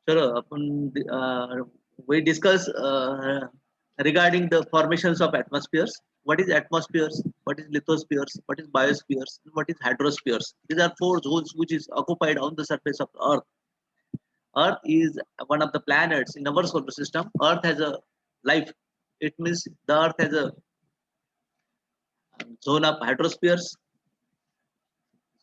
चलो अपन we discuss regarding the formations of atmospheres. What is atmospheres? What is lithospheres? What is biospheres? And what is hydrospheres? These are four zones which is occupied on the surface of Earth. Earth is one of the planets in our solar system. Earth has a life. It means the Earth has a zone of hydrospheres,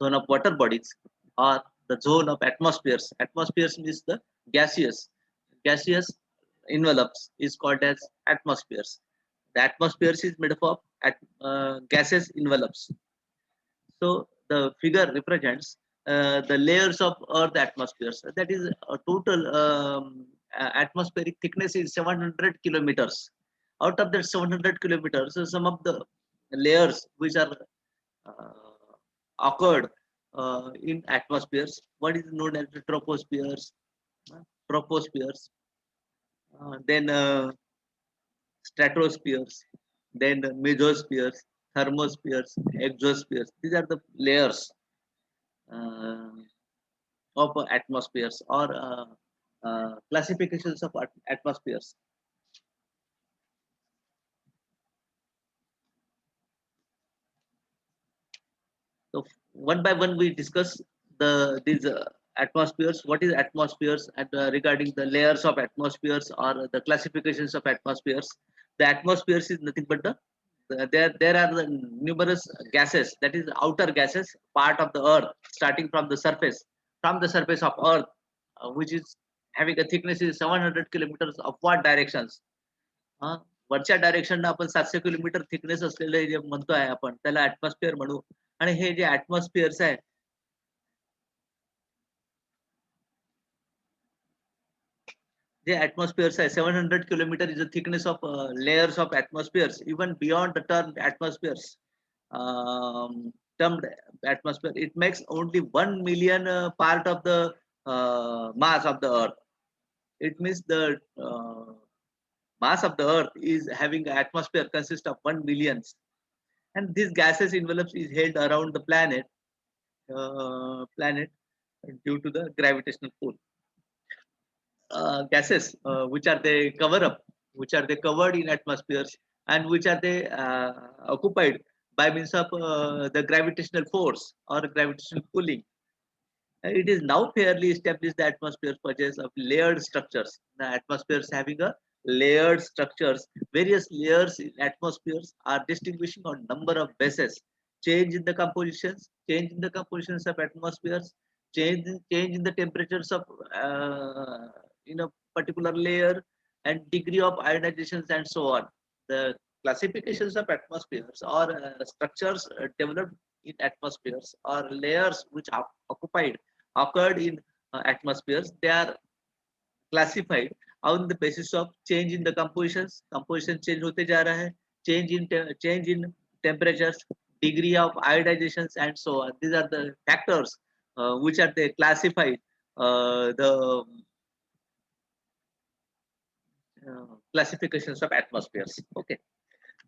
zone of water bodies, or the zone of atmospheres. Atmospheres means the gaseous envelopes is called as atmospheres. The atmospheres is made up of gaseous envelopes. So the figure represents the layers of Earth atmospheres. That is a total atmospheric thickness is 700 kilometers. Out of that 700 kilometers, some of the layers which are occurred in atmospheres. What is known as the tropospheres, uh, tropospheres, then stratospheres, then mesospheres, thermospheres, exospheres. These are the layers uh, of atmospheres or classifications of atmospheres. So one by one we discuss these atmospheres. What is atmospheres and regarding the layers of atmospheres or the classifications of atmospheres. The atmospheres is nothing but there are the numerous gases, that is outer gases part of the earth starting from the surface of earth, which is having a thickness is 700 kilometers upward directions. हा वरच्या direction आपण 700 kilometre thickness असलेले जे म्हणतोय आपण त्याला atmosphere म्हणू. आणि हे जे ऍटमॉस्फिअर्स आहे the atmospheres are 700 kilometer is the thickness of layers of atmospheres. Even beyond the term atmospheres, termed atmosphere, it makes only 1 million part of the mass of the earth. It means the mass of the earth is having an atmosphere consists of 1 millions, and this gases envelopes is held around the planet due to the gravitational pull. Gases which are they cover up, which are they covered in atmospheres, and which are they occupied by means of the gravitational force or gravitational pulling. It is now fairly established the atmosphere possesses of layered structures. The atmospheres having a layered structures. Various layers in atmospheres are distinguishing on number of bases. Change in the compositions of atmospheres, change in the temperatures of in a particular layer, and degree of ionizations and so on. The classifications of atmospheres or structures developed in atmospheres or layers which are occupied occurred in atmospheres, they are classified on the basis of change in the compositions. Composition change होते जा रहा है, change in temperatures, degree of ionizations and so on. These are the factors which are they classified the classifications of atmospheres. Okay.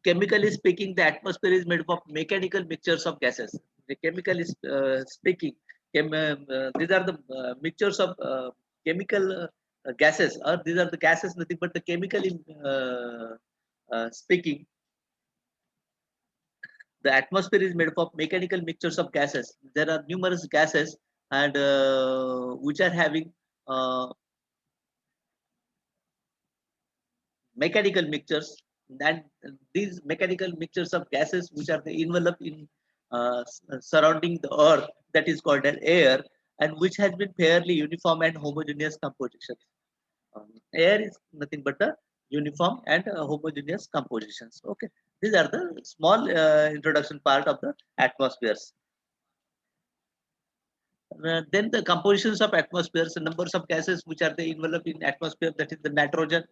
Chemically speaking, the atmosphere is made up of mechanical mixtures of gases. The chemically speaking, these are the mixtures of chemical gases, or these are the gases, nothing but the chemically speaking. The atmosphere is made up of mechanical mixtures of gases. There are numerous gases, and which are having mechanical mixtures, and these mechanical mixtures of gases which are the envelope in surrounding the earth, that is called as air, and which has been fairly uniform and homogeneous composition. Air is nothing but the uniform and homogeneous compositions. Okay, these are the small introduction part of the atmospheres. Then the compositions of atmospheres, the numbers of gases which are the envelope in atmosphere, that is the nitrogen.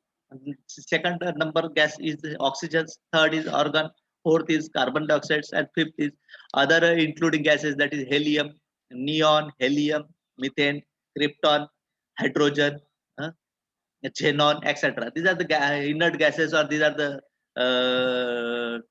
Second number gas is the oxygen. Third is argon. Fourth is carbon dioxide, and fifth is other including gases, that is helium, neon, helium, methane, krypton, hydrogen, xenon, etc. These are the inert gases, or these are the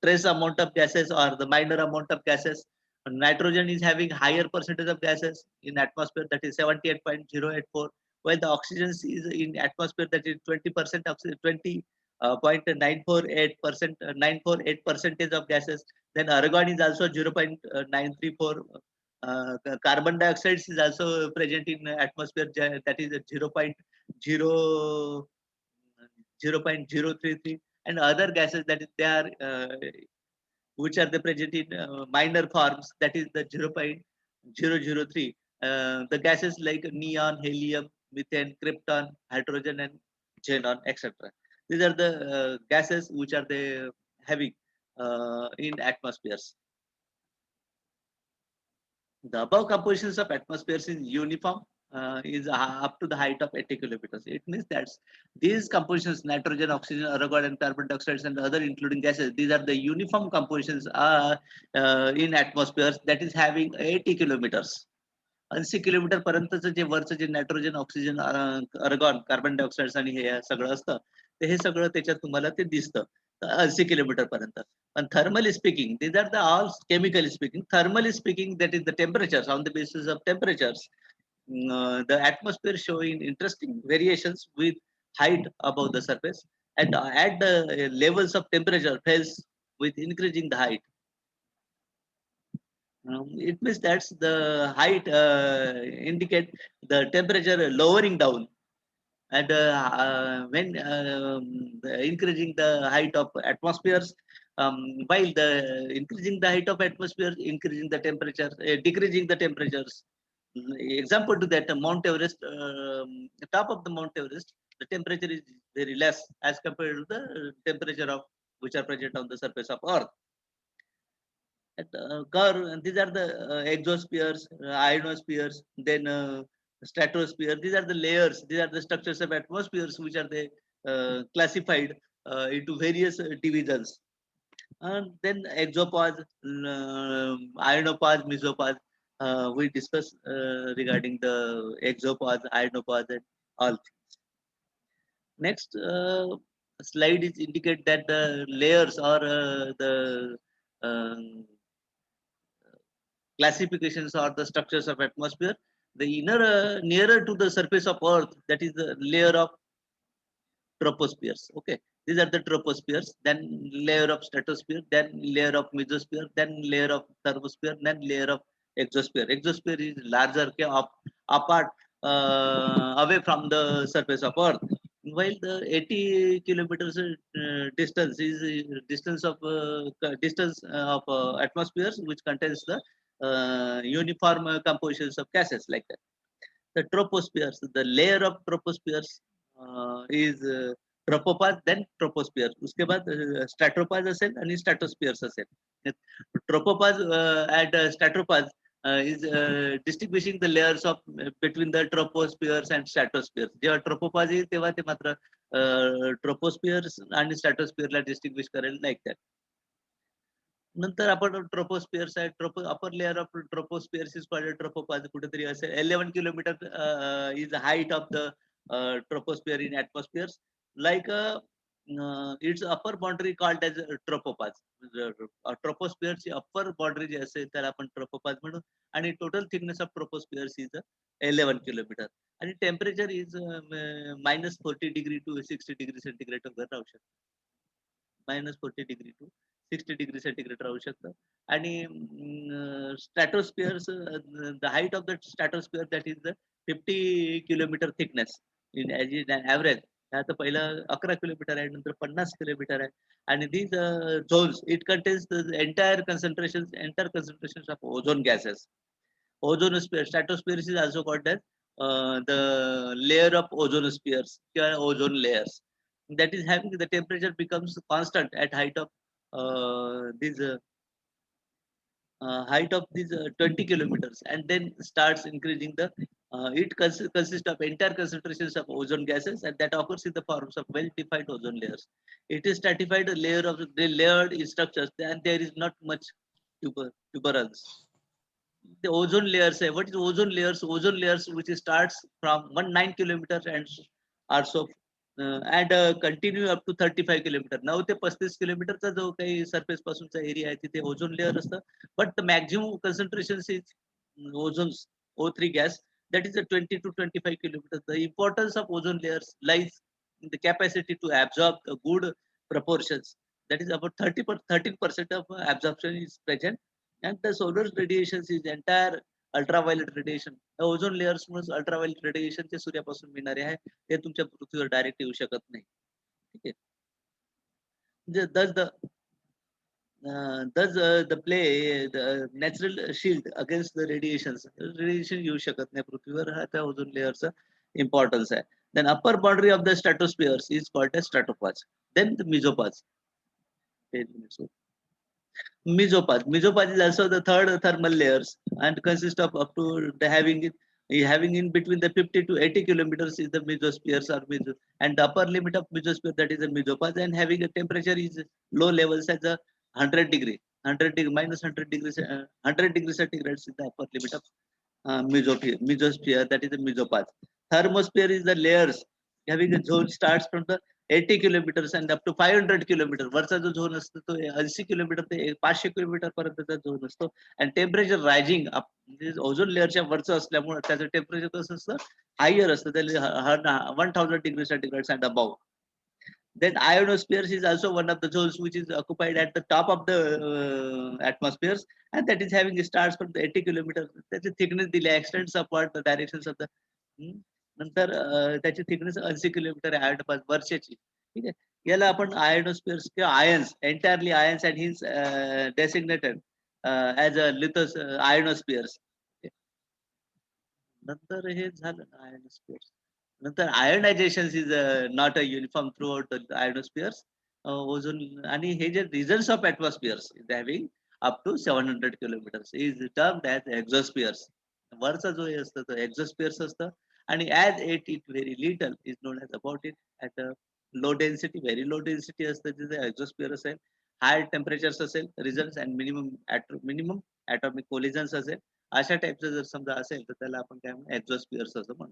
trace amount of gases or the minor amount of gases. Nitrogen is having higher percentage of gases in atmosphere, that is 78.084. while the oxygen is in atmosphere, that is 20%, 0.948%, 948 percentage of gases. Then argon is also 0.934. Carbon dioxide is also present in atmosphere, that is 0.033, and other gases that is they are which are the present in minor forms, that is the 0.003. The gases like neon, helium, methane, krypton, hydrogen, and xenon, etc. These are the gases which are they having in atmospheres. The above compositions of atmospheres is uniform, is up to the height of 80 kilometers. It means that these compositions, nitrogen, oxygen, argon, and carbon dioxide, and other including gases, these are the uniform compositions in atmospheres that is having 80 kilometers. 80 kilometer पर्यंतचं जे वरचं जे nitrogen, oxygen, argon, carbon dioxide आणि हे सगळं असतं, ते हे सगळं त्याच्यात तुम्हाला ते दिसतं 80 किलोमीटर पर्यंत. पण thermally speaking, these are the all chemically speaking. Thermally speaking, that is the temperatures. On the basis of temperatures, the atmosphere showing interesting variations with height above the surface, and at the levels of temperature falls with increasing the height. It means that's the height indicate the temperature lowering down, and when increasing the height of atmospheres, while the increasing the height of atmosphere, increasing the temperature, decreasing the temperatures. Example to that, Mount Everest, top of the Mount Everest, the temperature is very less as compared to the temperature of which are present on the surface of Earth. And these are the exospheres, ionospheres, then stratosphere. These are the layers. These are the structures of atmospheres which are they classified into various divisions. And then exopause, ionopause, mesopause. We discuss regarding the exopause, ionopause, and all. Next slide is indicate that the layers or the classifications or the structures of atmosphere. The inner nearer to the surface of Earth, that is the layer of tropospheres. Okay, these are the tropospheres. Then layer of stratosphere, then layer of mesosphere, then layer of thermosphere, then layer of exosphere. Exosphere is larger, apart, away from the surface of Earth. While the 80 kilometers distance is distance of atmospheres, which contains the uniform compositions of gases like that. The tropospheres, the layer of tropospheres is tropopause, then troposphere. उसके बाद स्ट्रैटोपॉज असेल आणि स्ट्रॅटोस्फिअर्स असेल. Tropopause and stratopause is distinguishing the layers of between the tropospheres and stratospheres. जेव्हा tropopause येईल तेव्हा ते मात्र tropospheres आणि stratosphere ला distinguish करेल like that. नंतर आपण ट्रोपोस्फिअर्स आहे, upper layer of tropospheres is called tropopause. कुठेतरी असेल 11 kilometer is height of the troposphere in atmospheres, like its upper boundary called as tropopause. Troposphere's upper boundary जे असेल त्याला आपण ट्रोपोपॉज म्हणू, आणि total thickness of tropospheres is 11 kilometer, आणि temperature is -40 degree to 60 degree centigrade वगैरे राहू शकतं. -40 डिग्री टू 60 डिग्री सेंटीग्रेड राहू शकतं. आणि stratospheres, the height of the stratosphere that is the 50 kilometer thickness in average. आता पहिलं 11 किलोमीटर आहे, नंतर 50 किलोमीटर आहे. आणि these zones, it contains the entire concentrations of ozone gases. Ozonosphere, stratosphere is also called as the layer of ozonospheres, ozone layers. That is having the temperature becomes constant at height of height of these 20 kilometers, and then starts increasing the it consists of entire concentrations of ozone gases, and that occurs in the forms of well-defined ozone layers. It is stratified layer of the layered structures, and there is not much tuberance. The ozone layers, what is ozone layers? Ozone layers which starts from 19 kilometers and are so and continue up to 35 kilometer. 9 ते 35 किलोमीटरचा जो काही surface पासूनचा area आहे तिथे ozone layer असतं. But the maximum concentration is ozone O3 gas that is a 20 to 25 kilometers. The importance of ozone layers lies in the capacity to absorb the good proportions. That is about 13% of absorption is present, and the solar radiation is entire ultraviolet radiation. Ozone layers Mule ultraviolet radiation ते सूर्यापासून मिळणारे आहे ते तुमच्या पृथ्वीवर direct येऊ शकत नाही. ठीक आहे. Thus the play the natural shield against the radiations. Radiation येऊ शकत नाही पृथ्वीवर, हा त्या ओझोन लेयरचा इम्पॉर्टन्स आहे. Then upper boundary of the stratosphere is called as stratopause. Then the mesopause. Mesopause is also the third thermal layers and consists of up to the having in between the 50 to 80 kilometers is the mesospheres or meso, and the upper limit of mesosphere, that is the mesopause, and having a temperature is low levels as a 100 degree minus 100 degrees 100 degrees centigrade is the upper limit of mesosphere, that is the mesopause. Thermosphere is the layers having a zone starts from the 80 kilometers and up to 500 kilometers. वरचा जो zone असतो तो 80 kilometre ते 500 kilometre पर्यंतचा zone असतो. आणि temperature rising म्हणजे ozone लेअरच्या वरचं असल्यामुळे त्याचं टेम्परेचर कसं असतं, हायर असतं, त्याला 1000 degree centigrade and above. Then ionosphere is also one of the zones which is occupied at the top of the atmospheres, and that is having starts from the 80 kilometers. त्याची thickness दिली extends upward the directions of the नंतर त्याची thickness 80 kilometre आहे वर्षाची. ठीक आहे. याला आपण आयनोस्फिअर्स किंवा ions entirely ions and his designated as a लिथोस आयनोस्फिअर्स. नंतर हे झालं ना आयनोस्फिअर्स. नंतर ionization is not a uniform throughout the ionospheres. Ozone आणि हे जे regions of atmospheres is having up to 700 kilometers is termed as exospheres. वरचा जो हे असतं तो एक्झोस्फिअर्स असतं. आणि as it very little is known as about it at a low density, very low density असतं तिथे एक्झोस्फिअर असेल, हाय टेम्परेचर्स असेल regions and minimum atomic collisions असेल, अशा टाईपचं जर समजा असेल तर त्याला आपण काय म्हणू, एक्झोस्फिअर्स असं म्हणू.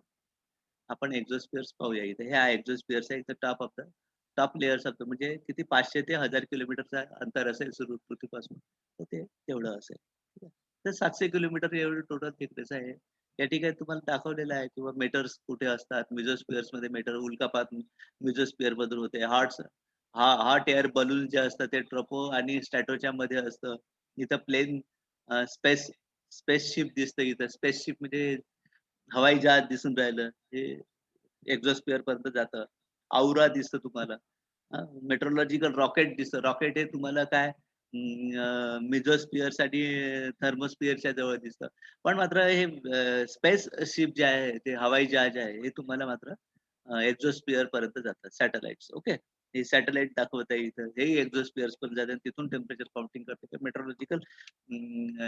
आपण एक्झोस्फिअर्स पाहूया इथे. हे एक्झोस्फिअर्स आहे, इथं top of the top layers of म्हणजे किती 500 ते 1000 किलोमीटरचा अंतर असेल सुरू पृथ्वीपासून, तर ते तेवढं असेल. तर 700 किलोमीटर एवढी टोटल थिकनेस आहे. या ठिकाणी तुम्हाला दाखवलेलं आहे किंवा मेटर्स कुठे असतात. मेसोस्फिअर्स मध्ये मेटर उल्कापात मेसोस्फिअर मधून होते. हॉट एअर बलून जे असतं ते ट्रोपो आणि स्टॅटोच्या मध्ये असतं. इथं प्लेन स्पेसशिप दिसतं. इथं स्पेसशिप म्हणजे हवाई जहाज दिसून राहिलं, हे एक्झोस्फिअर पर्यंत जातं. औरा दिसतं तुम्हाला. मेट्रोलॉजिकल रॉकेट दिसतं. रॉकेट हे तुम्हाला काय मेझोस्फिअर्स आणि थर्मोस्फिअरच्या जवळ दिसतं. पण मात्र हे स्पेस शिप जे आहे ते हवाई जहाज आहे हे तुम्हाला मात्र एक्झोस्फिअर पर्यंत जातात. सॅटेलाइट्स. ओके. हे सॅटेलाइट दाखवत आहे इथं. हे एक्झोस्फिअर्स पर्यंत जातात. तिथून टेम्परेचर काउंटिंग करते. मेट्रोलॉजिकल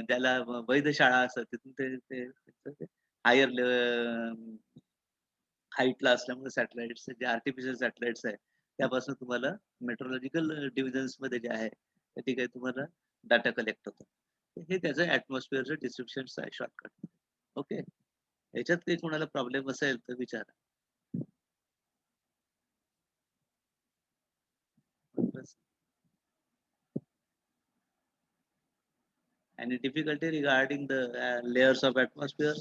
ज्याला वैध शाळा असतात तिथून ते हायर हाईटला असल्यामुळे सॅटेलाइट्स जे आर्टिफिशियल सॅटेलाइट्स आहे त्यापासून तुम्हाला मेट्रोलॉजिकल डिव्हिजन्स मध्ये जे आहे त्या ठिकाणी तुम्हाला डाटा कलेक्ट होतो. हे त्याचं ऍटमॉस्फिअरचं डिस्क्रिप्शन आहे शॉर्टकट. ओके. याच्यात काही कोणाला प्रॉब्लेम असेल तर विचारा. Any difficulty regarding the layers of atmosphere?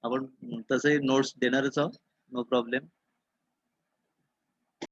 आपण तसंही नोट्स देणारच आहोत. No problem.